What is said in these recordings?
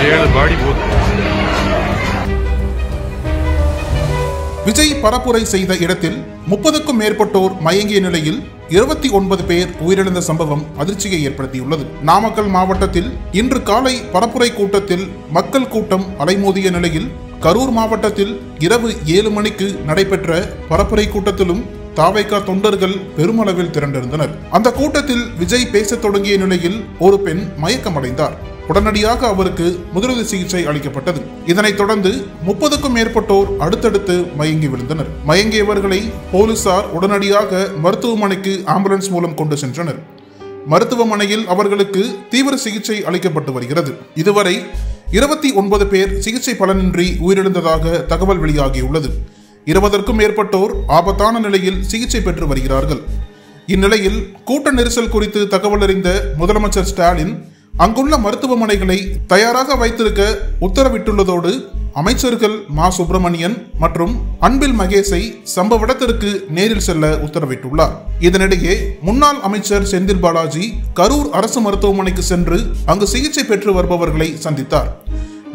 7 பாடி போகுது. விஜய் பரப்புரை செய்த இடத்தில் 30க்கும் மேற்பட்டோர் மயங்கிய நிலையில் 29 பேர் உயிரிழந்த சம்பவம் அதிர்ச்சியை ஏற்படுத்தியுள்ளது. நாமக்கல் மாவட்டத்தில் இன்று காலை பரப்புரை கூட்டத்தில் மக்கள் கூட்டம் அலைமோதிய நிலையில் கரூர் மாவட்டத்தில் இரவு 7 மணிக்கு நடைபெற்ற பரப்புரை கூட்டத்திலும் தாவேகா தொண்டர்கள் பெருமளவில் திரண்டிருந்தனர். அந்த கூட்டத்தில் விஜய் பேசத் தொடங்கிய நிலையில் ஒரு பெண் மயக்கமடைந்தார். உடனடியாக அவருக்கு முதலுதவி சிகிச்சை அளிக்கப்பட்டது. இதனைத் தொடர்ந்து 30க்கும் மேற்பட்டோர் அடுத்தடுத்து மயங்கி விழுந்தனர். மயங்கியவர்களை போலீசார் உடனடியாக மருத்துவமனைக்கு ஆம்புலன்ஸ் மூலம் கொண்டு சென்றனர். மருத்துவமனையில் அவர்களுக்கு தீவிர சிகிச்சை அளிக்கப்பட்டு வருகிறது. இதுவரை 29 பேர் சிகிச்சை பலனின்றி உயிரிழந்ததாக தகவல் வெளியாகியுள்ளது. 20க்கும் மேற்பட்டோர் ஆபத்தான நிலையில் சிகிச்சை பெற்று வருகிறார்கள். இந்நிலையில் கூட்ட நெரிசல் குறித்து தகவல் அறிந்த முதலமைச்சர் ஸ்டாலின் அங்குள்ள மருத்துவமனைகளை தயாராக வைத்திருக்க உத்தரவிட்டுள்ளதோடு அமைச்சர்கள் மா சுப்பிரமணியன் மற்றும் அன்பில் மகேஷை சம்பவ இடத்திற்கு நேரில் செல்ல உத்தரவிட்டுள்ளார். இதனிடையே முன்னாள் அமைச்சர் செந்தில் பாலாஜி கரூர் அரசு மருத்துவமனைக்கு சென்று அங்கு சிகிச்சை பெற்று வருபவர்களை சந்தித்தார்.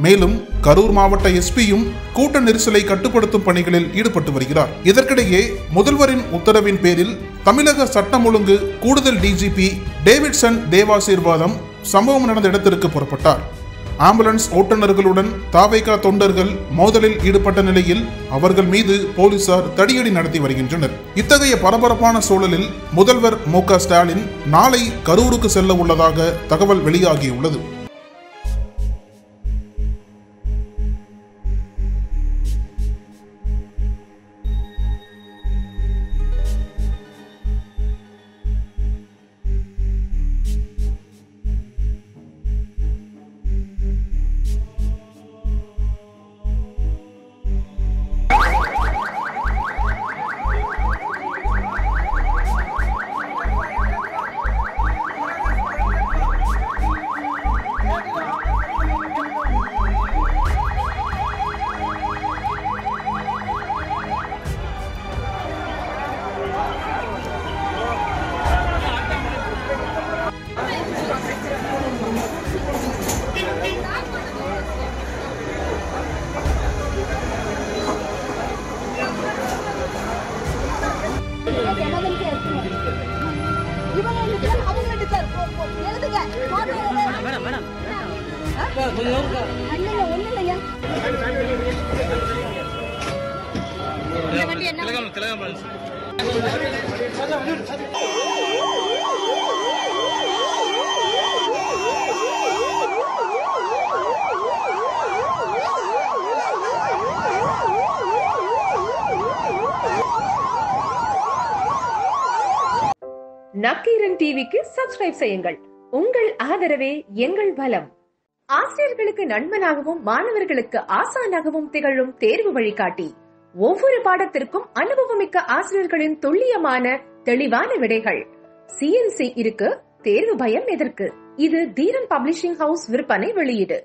மேலும் கரூர் மாவட்ட எஸ்பியும் கூட்ட நெரிசலை கட்டுப்படுத்தும் பணிகளில் ஈடுபட்டு வருகிறார். இதற்கிடையே முதல்வரின் உத்தரவின் பேரில் தமிழக சட்டம் ஒழுங்கு கூடுதல் டிஜிபி டேவிட்சன் தேவாசீர்வாதம் சம்பவம் நடந்த இடத்திற்கு புறப்பட்டார். ஆம்புலன்ஸ் ஓட்டுநர்களுடன் தாவேகா தொண்டர்கள் மோதலில் ஈடுபட்ட நிலையில் அவர்கள் மீது போலீசார் தடியடி நடத்தி வருகின்றனர். இத்தகைய பரபரப்பான சூழலில் முதல்வர் மு.க. ஸ்டாலின் நாளை கரூருக்கு செல்ல உள்ளதாக தகவல் வெளியாகியுள்ளது. நக்கீரன் டிவிக்கு சப்ஸ்கிரைப் செய்யுங்கள். உங்கள் ஆதரவே எங்கள் பலம். ஆசிரியர்களுக்கு நண்பனாகவும் மாணவர்களுக்கு ஆசானாகவும் திகழும் தேர்வு வழிகாட்டி. ஒவ்வொரு பாடத்திற்கும் அனுபவமிக்க ஆசிரியர்களின் துல்லியமான தெளிவான விடைகள். CNC இருக்கு, தேர்வு பயம் எதற்கு? இது தீரன் பப்ளிஷிங் ஹவுஸ் விற்பனை வெளியீடு.